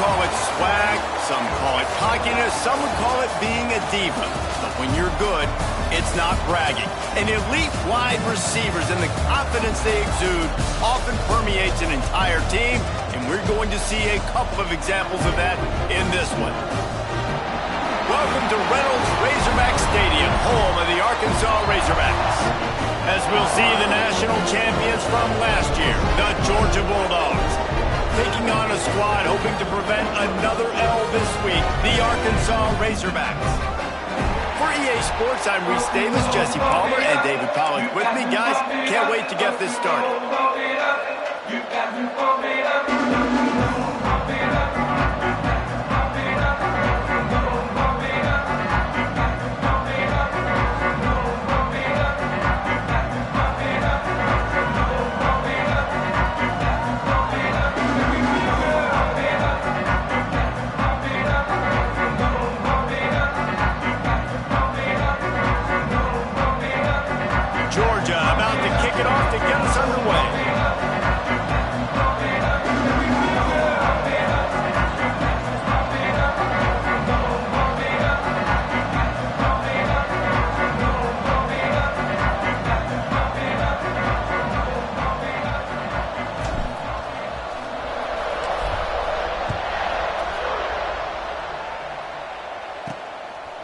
call it swag, some call it cockiness, some would call it being a diva. But when you're good, it's not bragging. And elite wide receivers and the confidence they exude often permeates an entire team, and we're going to see a couple of examples of that in this one. Welcome to Reynolds Razorback Stadium, home of the Arkansas Razorbacks. As we'll see the national champions from last year, the Georgia Bulldogs, taking on a squad hoping to prevent another L this week, the Arkansas Razorbacks. For EA Sports, I'm Reese Davis, Jesse Palmer, and David Pollack with me. Guys, can't wait to get this started. To get us underway.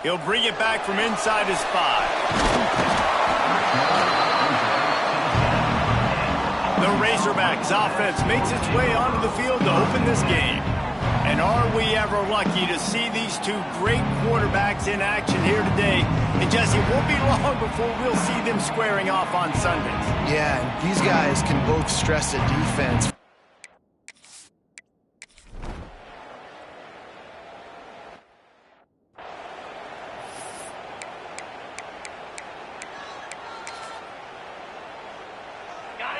He'll bring it back from inside his 5. The Razorbacks offense makes its way onto the field to open this game. And are we ever lucky to see these two great quarterbacks in action here today? And Jesse, it won't be long before we'll see them squaring off on Sundays. Yeah, and these guys can both stress a defense.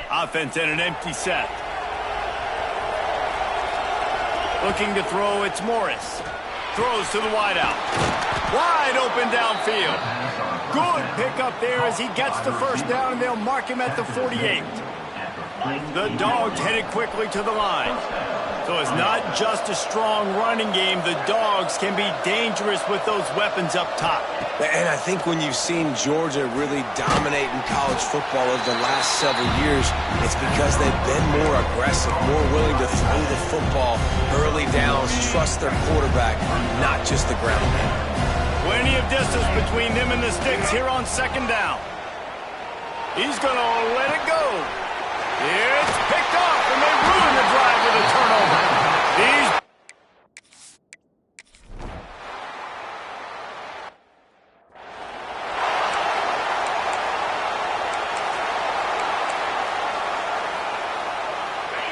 Offense in an empty set. Looking to throw, it's Morris. Throws to the wideout. Wide open downfield. Good pickup there as he gets the first down, and they'll mark him at the 48. The Dogs headed quickly to the line. So it's not just a strong running game. The Dogs can be dangerous with those weapons up top. And I think when you've seen Georgia really dominate in college football over the last several years, it's because they've been more aggressive, more willing to throw the football early downs, trust their quarterback, not just the ground game. Plenty of distance between them and the sticks here on second down. He's going to let it go. It's picked off, and they ruin the drive with a turnover.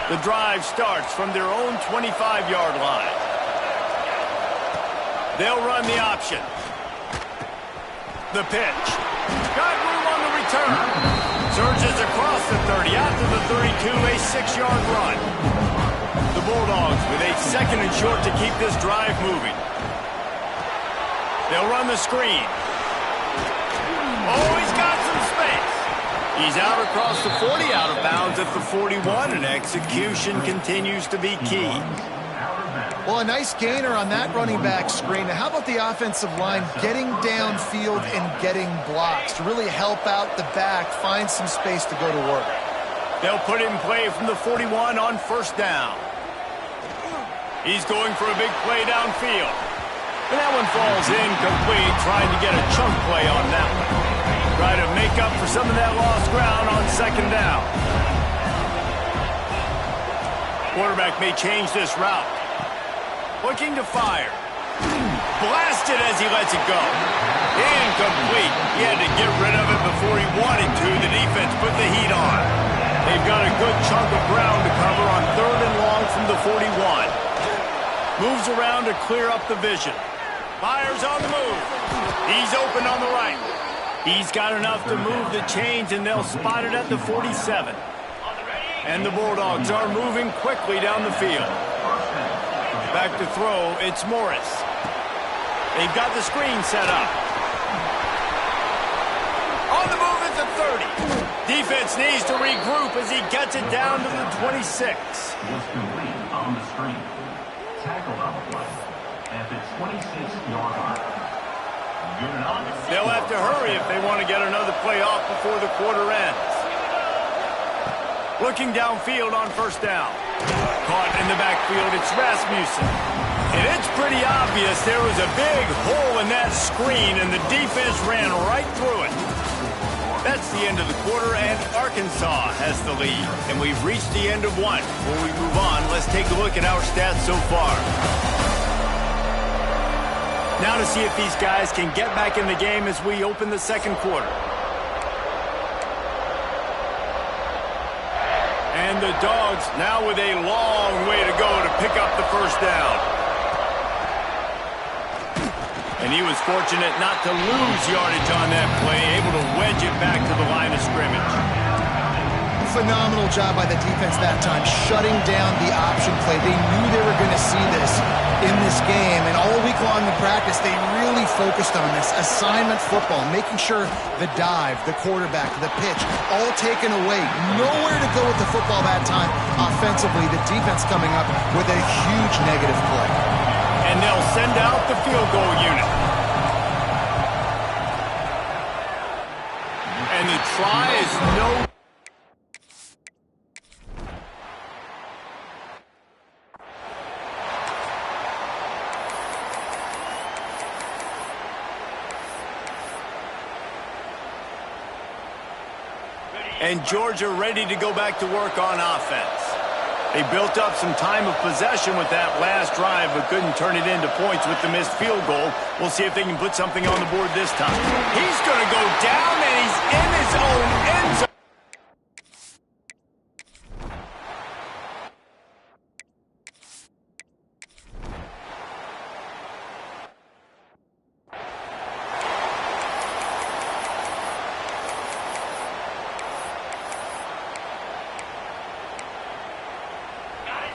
The drive starts from their own 25-yard line. They'll run the option. The pitch. Got room on the return. Surges across the 30, out to the 32, a 6-yard run. The Bulldogs with a second and short to keep this drive moving. They'll run the screen. Oh, he's got some space. He's out across the 40, out of bounds at the 41, and execution continues to be key. Well, a nice gainer on that running back screen. Now, how about the offensive line getting downfield and getting blocks to really help out the back, find some space to go to work? They'll put it in play from the 41 on first down. He's going for a big play downfield. And that one falls incomplete, trying to get a chunk play on that one. Try to make up for some of that lost ground on second down. Quarterback may change this route. Looking to fire. Blasted as he lets it go. Incomplete. He had to get rid of it before he wanted to. The defense put the heat on. They've got a good chunk of ground to cover on third and long from the 41. Moves around to clear up the vision. Fires on the move. He's open on the right. He's got enough to move the chains, and they'll spot it at the 47. And the Bulldogs are moving quickly down the field. Back to throw, it's Morris. They've got the screen set up. On the move at the 30. Defense needs to regroup as he gets it down to the 26. Was complete on the screen. Tackle 26-yard line. They'll have to hurry if they want to get another play off before the quarter ends. Looking downfield on first down. Caught in the backfield, it's Rasmussen. And it's pretty obvious there was a big hole in that screen, and the defense ran right through it. That's the end of the quarter, and Arkansas has the lead. And we've reached the end of one. Before we move on, let's take a look at our stats so far. Now to see if these guys can get back in the game as we open the second quarter. And the Dogs now with a long way to go to pick up the first down. And he was fortunate not to lose yardage on that play, able to wedge it back to the line of scrimmage. Phenomenal job by the defense that time, shutting down the option play. They knew they were going to see this in this game, and all week long in practice, they really focused on this assignment football, making sure the dive, the quarterback, the pitch, all taken away. Nowhere to go with the football that time. Offensively, the defense coming up with a huge negative play. And they'll send out the field goal unit. And the try is no... And Georgia ready to go back to work on offense. They built up some time of possession with that last drive, but couldn't turn it into points with the missed field goal. We'll see if they can put something on the board this time. He's going to go down, and he's in his own end zone.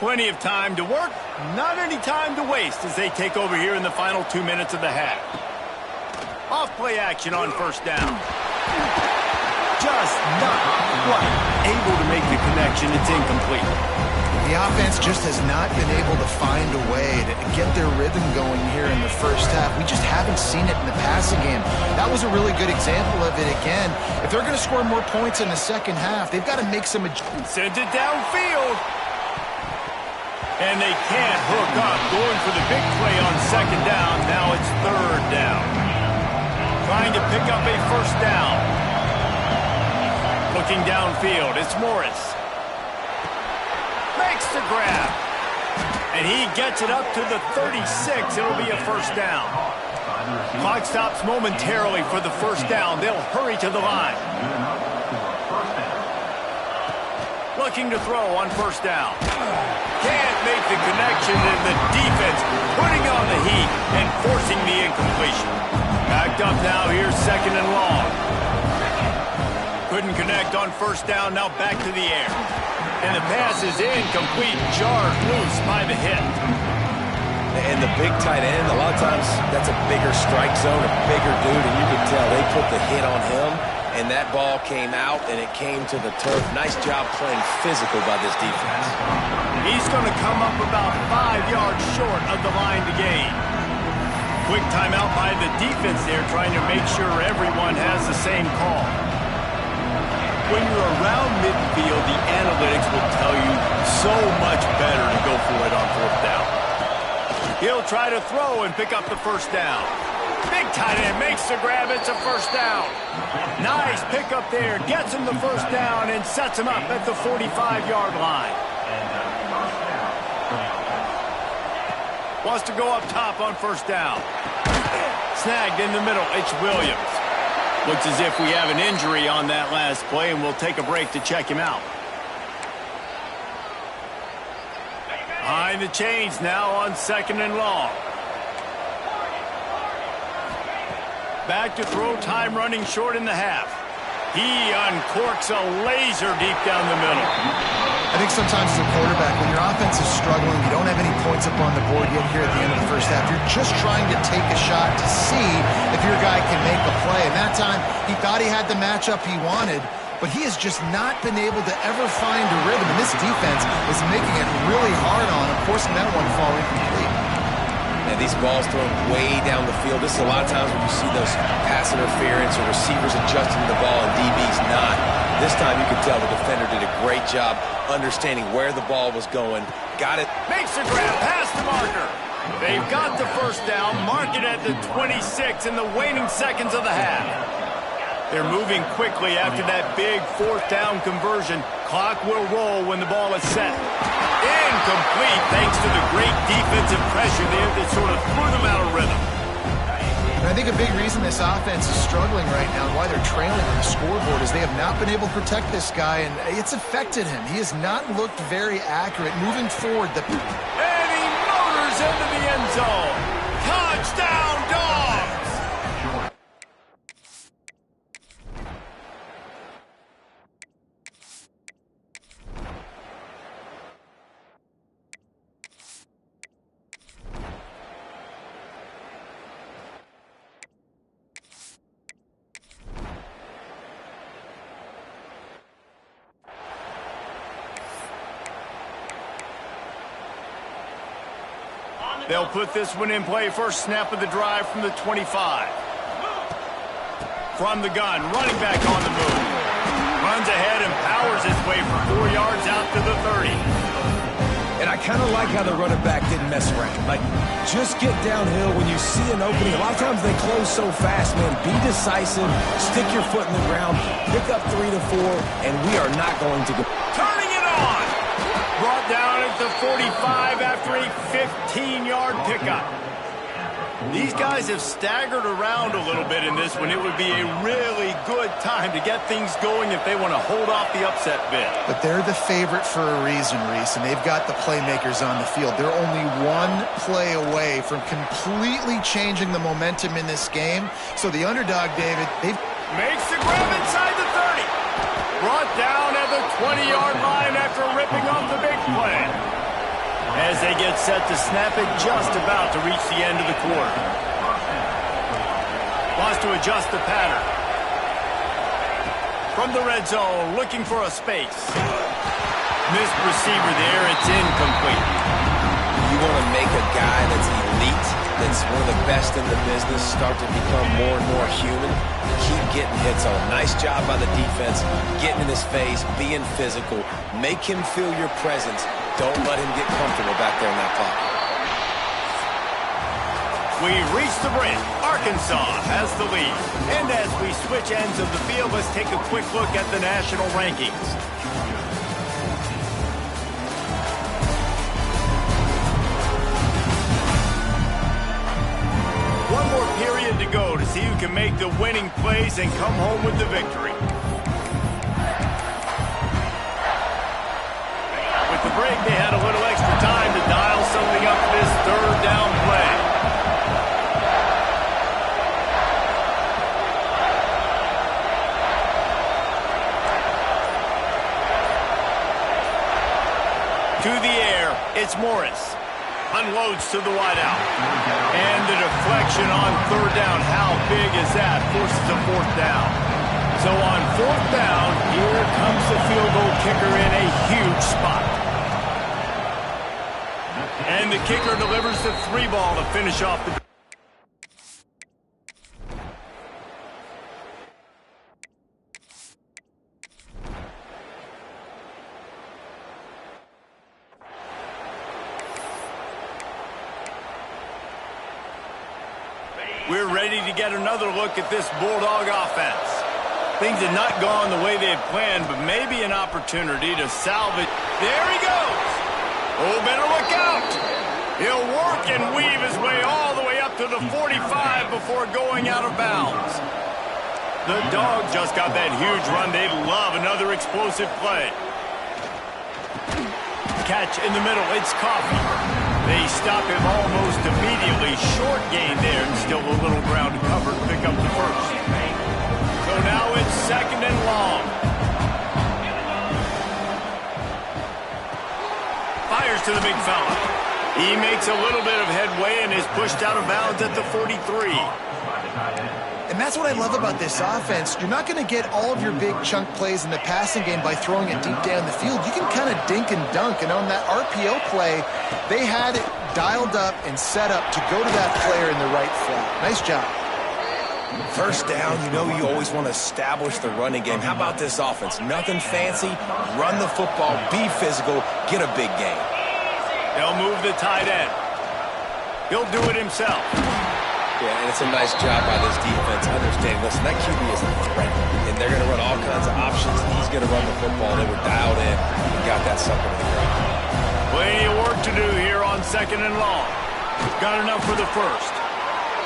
Plenty of time to work, not any time to waste as they take over here in the final 2 minutes of the half. Off play action on first down. Just not quite able to make the connection. It's incomplete. The offense just has not been able to find a way to get their rhythm going here in the first half. We just haven't seen it in the passing game. That was a really good example of it again. If they're going to score more points in the second half, they've got to make some adjustments. Sends it downfield. And they can't hook up, going for the big play on second down. Now it's third down. Trying to pick up a first down. Looking downfield, it's Morris. Makes the grab. And he gets it up to the 36. It'll be a first down. Clock stops momentarily for the first down. They'll hurry to the line. Looking to throw on first down. Can't make the connection, and the defense putting on the heat and forcing the incompletion. Backed up now, here's second and long. Couldn't connect on first down, now back to the air. And the pass is incomplete, jarred loose by the hit. And the big tight end, a lot of times that's a bigger strike zone, a bigger dude, and you can tell they put the hit on him. And that ball came out, and it came to the turf. Nice job playing physical by this defense. He's going to come up about 5 yards short of the line to gain. Quick timeout by the defense there, trying to make sure everyone has the same call. When you're around midfield, the analytics will tell you so much better to go for it on fourth down. He'll try to throw and pick up the first down. Big tight end makes the grab. It's a first down. Nice pickup there. Gets him the first down and sets him up at the 45-yard line. Wants to go up top on first down. Snagged in the middle. It's Williams. Looks as if we have an injury on that last play, and we'll take a break to check him out. Behind the chains now on second and long. Back to throw, time running short in the half. He uncorks a laser deep down the middle. I think sometimes as a quarterback, when your offense is struggling, you don't have any points up on the board yet here at the end of the first half, you're just trying to take a shot to see if your guy can make a play. And that time, he thought he had the matchup he wanted, but he has just not been able to ever find a rhythm. And this defense is making it really hard on him, forcing that one to fall incomplete. And these balls thrown way down the field. This is a lot of times when you see those pass interference or receivers adjusting the ball and DBs not. This time you can tell the defender did a great job understanding where the ball was going. Got it. Makes the grab past the marker. They've got the first down, mark it at the 26 in the waning seconds of the half. They're moving quickly after that big fourth down conversion. Clock will roll when the ball is set. Incomplete thanks to the great defensive pressure there that sort of threw them out of rhythm. And I think a big reason this offense is struggling right now and why they're trailing on the scoreboard is they have not been able to protect this guy, and it's affected him. He has not looked very accurate moving forward. And he motors into the end zone. Touchdown, Dogs! They'll put this one in play. First snap of the drive from the 25. From the gun, running back on the move. Runs ahead and powers his way for 4 yards out to the 30. And I kind of like how the running back didn't mess around. Like, just get downhill when you see an opening. A lot of times they close so fast, man. Be decisive, stick your foot in the ground, pick up 3 to 4, and we are not going to go. Turning it on! Brought down at the 45 after a 15-yard pickup. These guys have staggered around a little bit in this one. It would be a really good time to get things going if they want to hold off the upset bid. But they're the favorite for a reason, Reese, and they've got the playmakers on the field. They're only one play away from completely changing the momentum in this game. So the underdog, David, they makes the grab inside the 30. Brought down at the 20-yard line after ripping off the big play. As they get set to snap it, just about to reach the end of the quarter. Wants to adjust the pattern. From the red zone, looking for a space. Missed receiver there, it's incomplete. You want to make a guy that's elite, that's one of the best in the business, start to become more and more human. Keep getting hits on him. Nice job by the defense, getting in his face, being physical. Make him feel your presence. Don't let him get comfortable back there in that pocket. We've reached the break. Arkansas has the lead. And as we switch ends of the field, let's take a quick look at the national rankings. One more period to go to see who can make the winning plays and come home with the victory. With the break, they had a little extra time to dial something up for this third down play. To the air, it's Morris. Unloads to the wideout. And the deflection on third down. How big is that? Forces a fourth down. So on fourth down, here comes the field goal kicker in a huge spot. And the kicker delivers the 3 ball to finish off the... We're ready to get another look at this Bulldog offense. Things had not gone the way they had planned, but maybe an opportunity to salvage. There he goes. Oh, better look out. He'll work and weave his way all the way up to the 45 before going out of bounds. The Dogs just got that huge run. They'd love another explosive play. Catch in the middle. It's Coffee. They stop him almost immediately. Short gain there, and still a little ground to cover to pick up the first. So now it's second and long. Fires to the big fella. He makes a little bit of headway and is pushed out of bounds at the 43. And that's what I love about this offense. You're not going to get all of your big chunk plays in the passing game by throwing it deep down the field. You can kind of dink and dunk. And on that RPO play, they had dialed up and set up to go to that player in the right flat. Nice job. First down, you know you always want to establish the running game. How about this offense? Nothing fancy. Run the football, be physical, get a big gain. They'll move the tight end. He'll do it himself. Yeah, and it's a nice job by this defense understanding, listen, that QB is a threat, and they're going to run all kinds of options. He's going to run the football. They were dialed in and got that sucker to the ground. Plenty of work to do here on 2nd and long. Got enough for the first.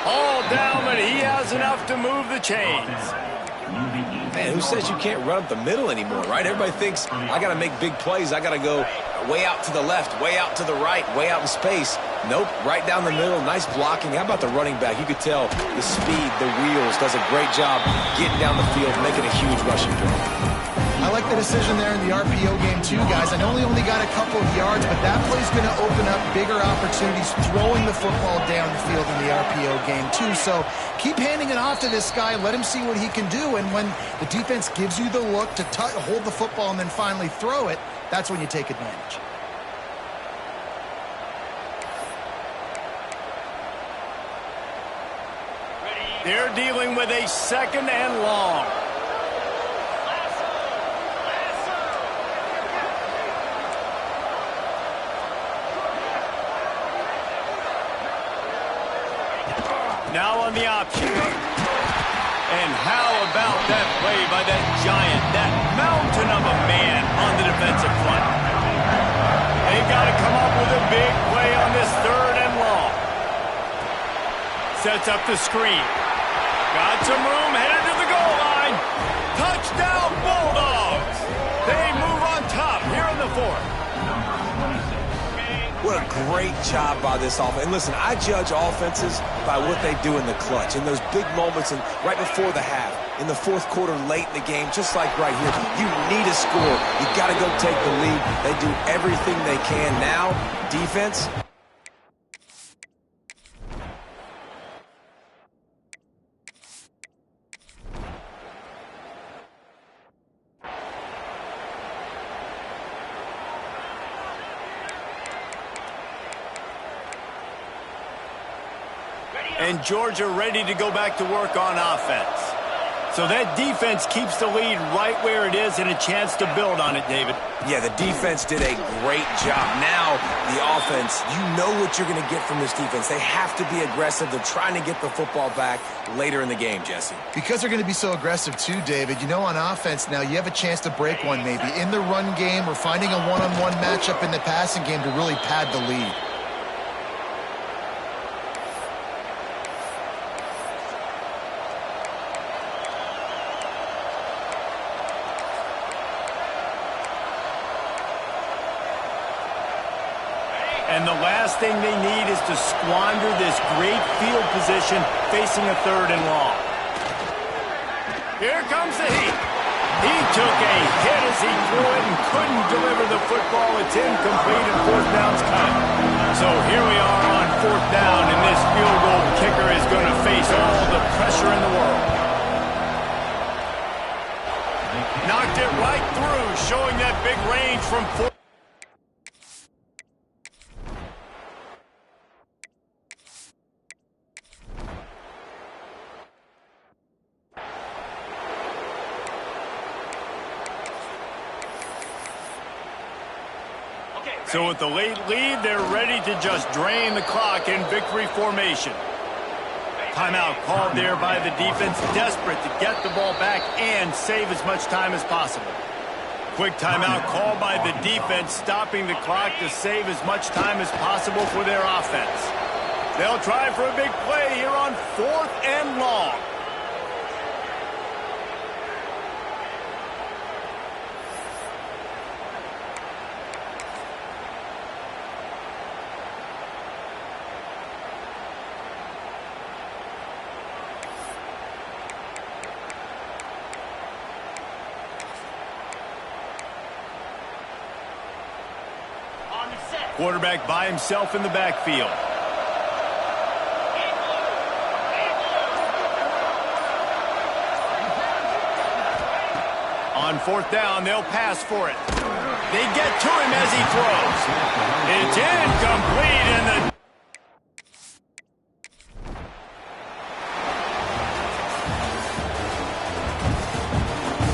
All down, but he has enough to move the chains. Man, who says you can't run up the middle anymore, right? Everybody thinks, I got to make big plays. I got to go way out to the left, way out to the right, way out in space. Nope, right down the middle, nice blocking. How about the running back? You could tell the speed, the wheels, does a great job getting down the field, making a huge rushing play. I like the decision there in the RPO game too, guys. I know he only got a couple of yards, but that play's going to open up bigger opportunities throwing the football down the field in the RPO game too. So keep handing it off to this guy. Let him see what he can do. And when the defense gives you the look to hold the football and then finally throw it, that's when you take advantage. They're dealing with a 2nd and long. Now on the option. And how about that play by that giant, that mountain of a man on the defensive front? They've got to come up with a big play on this 3rd and long. Sets up the screen. Got some room, headed to the goal line. Touchdown, Bulldogs. They move on top here in the 4th. What a great job by this offense. And listen, I judge offenses by what they do in the clutch, in those big moments and right before the half, in the 4th quarter, late in the game, just like right here. You need a score. You got to go take the lead. They do everything they can now. Defense. And Georgia ready to go back to work on offense. So that defense keeps the lead right where it is and a chance to build on it, David. Yeah, the defense did a great job. Now, the offense, you know what you're going to get from this defense. They have to be aggressive. They're trying to get the football back later in the game, Jesse. Because they're going to be so aggressive too, David, you know, on offense now, you have a chance to break one maybe in the run game or finding a one-on-one matchup in the passing game to really pad the lead. And the last thing they need is to squander this great field position facing a 3rd and long. Here comes the heat. He took a hit as he threw it and couldn't deliver the football. It's incomplete and 4th down's coming. So here we are on 4th down, and this field goal kicker is going to face all the pressure in the world. Knocked it right through, showing that big range from 4. So with the late lead, they're ready to just drain the clock in victory formation. Timeout called there by the defense, desperate to get the ball back and save as much time as possible. Quick timeout called by the defense, stopping the clock to save as much time as possible for their offense. They'll try for a big play here on 4th and long. Quarterback by himself in the backfield. On 4th down, they'll pass for it. They get to him as he throws. It's incomplete, and the